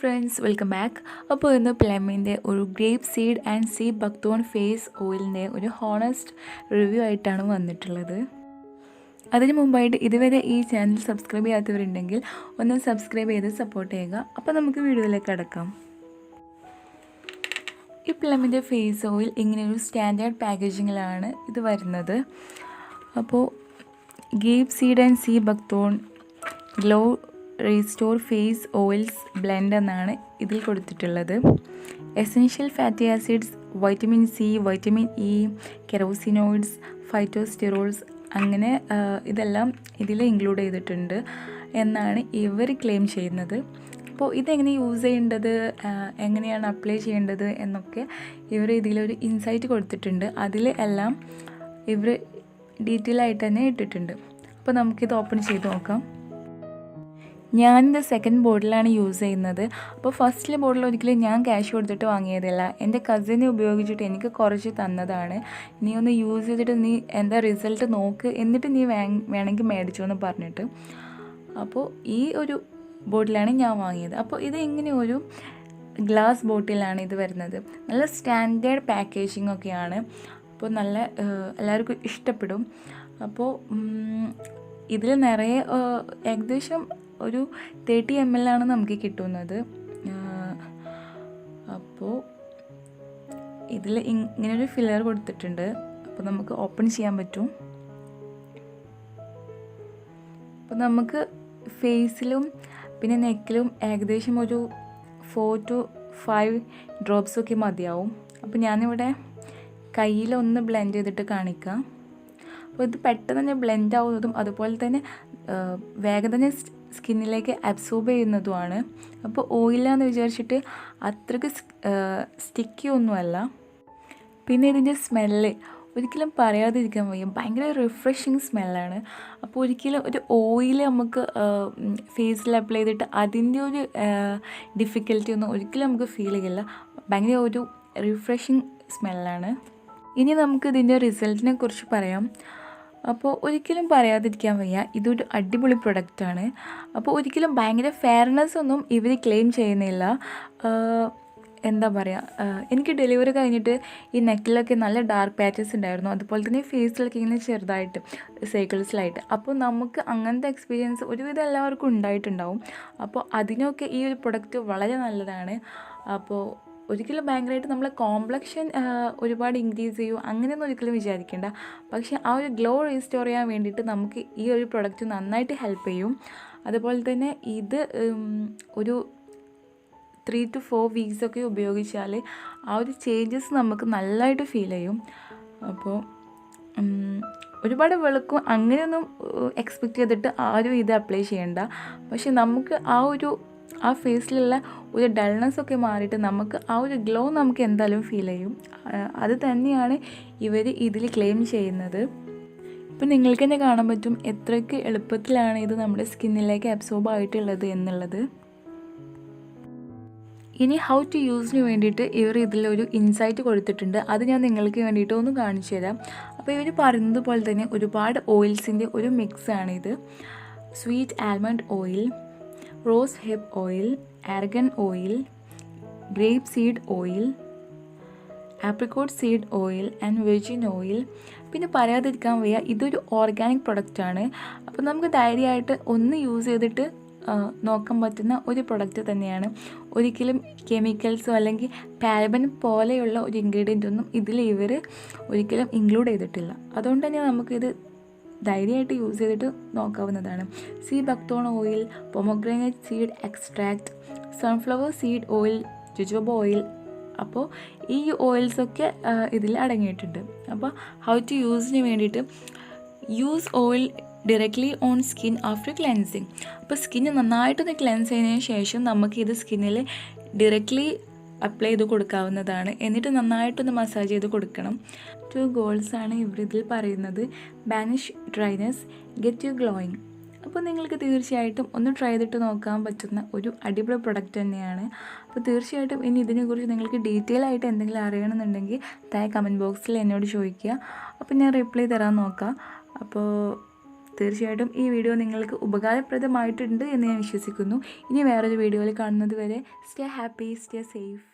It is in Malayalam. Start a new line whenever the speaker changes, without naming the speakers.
friends, welcome back. അപ്പോൾ ഇന്ന് പ്ലമ്മിൻ്റെ ഒരു grape seed and sea buckthorn face ഓയിലിൻ്റെ ഒരു ഹോണസ്റ്റ് റിവ്യൂ ആയിട്ടാണ് വന്നിട്ടുള്ളത്. അതിന് മുമ്പായിട്ട് ഇതുവരെ ഈ ചാനൽ സബ്സ്ക്രൈബ് ചെയ്യാത്തവരുണ്ടെങ്കിൽ ഒന്ന് സബ്സ്ക്രൈബ് ചെയ്ത് സപ്പോർട്ട് ചെയ്യുക. അപ്പോൾ നമുക്ക് വീഡിയോയിലേക്ക് കടക്കാം. ഈ പ്ലമ്മിൻ്റെ ഫേസ് ഓയിൽ ഇങ്ങനെ ഒരു സ്റ്റാൻഡേർഡ് പാക്കേജിങ്ങിലാണ് ഇത് വരുന്നത്. അപ്പോൾ grape seed and sea buckthorn glow restore face oils blend എന്നാണ് ഇതിൽ കൊടുത്തിട്ടുള്ളത്. Essential fatty acids, vitamin C, vitamin E, carotenoids, phytosterols അങ്ങനെ ഇതെല്ലാം ഇതിൽ ഇൻക്ലൂഡ് ചെയ്തിട്ടുണ്ട് എന്നാണ് ഇവർ ക്ലെയിം ചെയ്യുന്നത്. അപ്പോൾ ഇതെങ്ങനെ യൂസ് ചെയ്യേണ്ടത്, എങ്ങനെയാണ് അപ്ലൈ ചെയ്യേണ്ടത് എന്നൊക്കെ ഇവർ ഇതിലൊരു ഇൻസൈറ്റ് കൊടുത്തിട്ടുണ്ട്. അതിൽ എല്ലാം ഇവർ ഡീറ്റെയിൽ ആയിട്ട് തന്നെ ഇട്ടിട്ടുണ്ട്. അപ്പോൾ നമുക്കിത് ഓപ്പൺ ചെയ്ത് നോക്കാം. ഞാനിത് സെക്കൻഡ് ബോട്ടിലാണ് യൂസ് ചെയ്യുന്നത്. അപ്പോൾ ഫസ്റ്റിലെ ബോട്ടിൽ ഒരിക്കലും ഞാൻ ക്യാഷ് കൊടുത്തിട്ട് വാങ്ങിയതല്ല, എൻ്റെ കസിനെ ഉപയോഗിച്ചിട്ട് എനിക്ക് കുറച്ച് തന്നതാണ്. നീ ഒന്ന് യൂസ് ചെയ്തിട്ട് നീ എന്താ റിസൾട്ട് നോക്ക്, എന്നിട്ട് നീ വേണമെങ്കിൽ മേടിച്ചോ എന്ന് പറഞ്ഞിട്ട്. അപ്പോൾ ഈ ഒരു ബോട്ടിലാണ് ഞാൻ വാങ്ങിയത്. അപ്പോൾ ഇത് ഇങ്ങനെ ഒരു ഗ്ലാസ് ബോട്ടിലാണ് ഇത് വരുന്നത്. നല്ല സ്റ്റാൻഡേർഡ് പാക്കേജിംഗ് ഒക്കെയാണ്. അപ്പോൾ നല്ല എല്ലാവർക്കും ഇഷ്ടപ്പെടും. അപ്പോൾ ഇതിൽ നിറയെ ഏകദേശം ഒരു 30 ml ആണ് നമുക്ക് കിട്ടുന്നത്. അപ്പോൾ ഇതിൽ ഇങ്ങനൊരു ഫില്ലർ കൊടുത്തിട്ടുണ്ട്. അപ്പോൾ നമുക്ക് ഓപ്പൺ ചെയ്യാൻ പറ്റും. അപ്പോൾ നമുക്ക് ഫേസിലും പിന്നെ നെക്കിലും ഏകദേശം ഒരു 4 to 5 ഡ്രോപ്സ് ഒക്കെ മതിയാവും. അപ്പോൾ ഞാനിവിടെ കയ്യിലൊന്ന് ബ്ലെൻഡ് ചെയ്തിട്ട് കാണിക്കാം. അപ്പോൾ ഇത് പെട്ടെന്ന് തന്നെ ബ്ലെൻഡ് ആവുന്നതും അതുപോലെ തന്നെ വേഗം തന്നെ സ്കിന്നിലേക്ക് അബ്സോർബ് ചെയ്യുന്നതുമാണ്. അപ്പോൾ ഓയിലാന്ന് വിചാരിച്ചിട്ട് അത്രയ്ക്ക് സ്റ്റിക്കി ഒന്നുമല്ല. പിന്നെ ഇതിൻ്റെ സ്മെല്ല് ഒരിക്കലും പറയാതിരിക്കാൻ വയ്യ, ഭയങ്കര റിഫ്രഷിങ് സ്മെല്ലാണ്. അപ്പോൾ ഒരിക്കലും ഒരു ഓയിൽ നമുക്ക് ഫേസിൽ അപ്ലൈ ചെയ്തിട്ട് അതിൻ്റെ ഒരു ഡിഫിക്കൽറ്റി ഒന്നും ഒരിക്കലും നമുക്ക് ഫീൽ ചെയ്യില്ല. ഭയങ്കര ഒരു റിഫ്രഷിങ് സ്മെല്ലാണ്. ഇനി നമുക്ക് ഇതിൻ്റെ റിസൾട്ടിനെ കുറിച്ച് പറയാം. അപ്പോൾ ഒരിക്കലും പറയാതിരിക്കാൻ വയ്യ, ഇതൊരു അടിപൊളി പ്രൊഡക്റ്റാണ്. അപ്പോൾ ഒരിക്കലും ഭയങ്കര ഫെയർനെസ് ഒന്നും ഇവർ ക്ലെയിം ചെയ്യുന്നില്ല. എന്താ പറയുക, എനിക്ക് ഡെലിവറി കഴിഞ്ഞിട്ട് ഈ നെക്കിലൊക്കെ നല്ല ഡാർക്ക് പാച്ചസ് ഉണ്ടായിരുന്നു, അതുപോലെ തന്നെ ഫേസിലൊക്കെ ഇങ്ങനെ ചെറുതായിട്ട് സൈക്കിൾസിലായിട്ട്. അപ്പോൾ നമുക്ക് അങ്ങനത്തെ എക്സ്പീരിയൻസ് ഒരുവിധം എല്ലാവർക്കും ഉണ്ടായിട്ടുണ്ടാവും. അപ്പോൾ അതിനൊക്കെ ഈ ഒരു പ്രൊഡക്റ്റ് വളരെ നല്ലതാണ്. അപ്പോൾ ഒരിക്കലും ഭയങ്കരമായിട്ട് നമ്മളെ കോംപ്ലക്ഷൻ ഒരുപാട് ഇൻക്രീസ് ചെയ്യും അങ്ങനെയൊന്നും ഒരിക്കലും വിചാരിക്കേണ്ട. പക്ഷേ ആ ഒരു ഗ്ലോ റീസ്റ്റോർ ചെയ്യാൻ വേണ്ടിയിട്ട് നമുക്ക് ഈ ഒരു പ്രൊഡക്റ്റ് നന്നായിട്ട് ഹെൽപ്പ് ചെയ്യും. അതുപോലെ തന്നെ ഇത് ഒരു 3 to 4 വീക്സൊക്കെ ഉപയോഗിച്ചാൽ ആ ഒരു ചേഞ്ചസ് നമുക്ക് നല്ലതായിട്ട് ഫീൽ ചെയ്യും. അപ്പോൾ ഒരുപാട് വെളുക്കും അങ്ങനെയൊന്നും എക്സ്പെക്റ്റ് ചെയ്തിട്ട് ആരും ഇത് അപ്ലൈ ചെയ്യണ്ട. പക്ഷെ നമുക്ക് ആ ഫേസിലുള്ള ഒരു ഡൾനെസ് ഒക്കെ മാറിയിട്ട് നമുക്ക് ആ ഒരു ഗ്ലോ നമുക്ക് എന്തായാലും ഫീൽ ചെയ്യും. അത് തന്നെയാണ് ഇവർ ഇതിൽ ക്ലെയിം ചെയ്യുന്നത്. ഇപ്പം നിങ്ങൾക്ക് തന്നെ കാണാൻ പറ്റും എത്രയ്ക്ക് എളുപ്പത്തിലാണ് ഇത് നമ്മുടെ സ്കിന്നിലേക്ക് അബ്സോർബ് ആയിട്ടുള്ളത് എന്നുള്ളത്. ഇനി ഹൗ ടു യൂസിന് വേണ്ടിയിട്ട് ഇവർ ഇതിലൊരു ഇൻസൈറ്റ് കൊടുത്തിട്ടുണ്ട്. അത് ഞാൻ നിങ്ങൾക്ക് വേണ്ടിയിട്ട് ഒന്ന് കാണിച്ചു തരാം. അപ്പോൾ ഇവർ പറയുന്നത് പോലെ തന്നെ ഒരുപാട് ഓയിൽസിൻ്റെ ഒരു മിക്സാണിത്. Sweet almond oil, rose hip oil, argan oil, grape seed oil, apricot seed oil and virgin oil. പിന്നെ പറയാതിരിക്കാൻ വയ്യ, ഇതൊരു ഓർഗാനിക് പ്രൊഡക്റ്റാണ്. അപ്പോൾ നമുക്ക് ധൈര്യമായിട്ട് ഒന്ന് യൂസ് ചെയ്തിട്ട് നോക്കാൻ പറ്റുന്ന ഒരു പ്രൊഡക്റ്റ് തന്നെയാണ്. ഒരിക്കലും കെമിക്കൽസോ അല്ലെങ്കിൽ പാരബൻ പോലെയുള്ള ഒരു ഇൻഗ്രീഡിയൻ്റ് ഒന്നും ഇതിൽ ഇവർ ഒരിക്കലും ഇൻക്ലൂഡ് ചെയ്തിട്ടില്ല. അതുകൊണ്ട് തന്നെ നമുക്കിത് ധൈര്യമായിട്ട് യൂസ് ചെയ്തിട്ട് നോക്കാവുന്നതാണ്. Sea buckthorn oil, pomegranate seed extract, sunflower seed oil, jojoba oil. അപ്പോൾ ഈ ഓയിൽസൊക്കെ ഇതിൽ അടങ്ങിയിട്ടുണ്ട്. അപ്പോൾ ഹൗ ടു യൂസിന് വേണ്ടിയിട്ട് use oil directly on skin after cleansing. അപ്പോൾ സ്കിന്ന് നന്നായിട്ടൊന്ന് ക്ലെൻസ് ചെയ്തതിന് ശേഷം നമുക്കിത് സ്കിന്നിൽ ഡയറക്ട്ലി അപ്ലൈ ചെയ്ത് കൊടുക്കാവുന്നതാണ്. എന്നിട്ട് നന്നായിട്ടൊന്ന് മസാജ് ചെയ്ത് കൊടുക്കണം. 2 ഗോൾസാണ് ഇതിൽ പറയുന്നത്. Banish dryness, get you glowing. അപ്പോൾ നിങ്ങൾക്ക് തീർച്ചയായിട്ടും ഒന്ന് ട്രൈ ചെയ്തിട്ട് നോക്കാൻ പറ്റുന്ന ഒരു അടിപൊളി പ്രൊഡക്റ്റ് തന്നെയാണ്. അപ്പോൾ തീർച്ചയായിട്ടും ഇനി ഇതിനെക്കുറിച്ച് നിങ്ങൾക്ക് ഡീറ്റെയിൽ ആയിട്ട് എന്തെങ്കിലും അറിയണമെന്നുണ്ടെങ്കിൽ താഴെ കമൻറ്റ് ബോക്സിൽ എന്നോട് ചോദിക്കുക. അപ്പോൾ ഞാൻ റിപ്ലൈ തരാൻ നോക്കാം. അപ്പോൾ തീർച്ചയായിട്ടും ഈ വീഡിയോ നിങ്ങൾക്ക് ഉപകാരപ്രദമായിട്ടുണ്ട് എന്ന് ഞാൻ വിശ്വസിക്കുന്നു. ഇനി വേറൊരു വീഡിയോയിൽ കാണുന്നത് വരെ സ്റ്റേ ഹാപ്പി, സ്റ്റേ സേഫ്.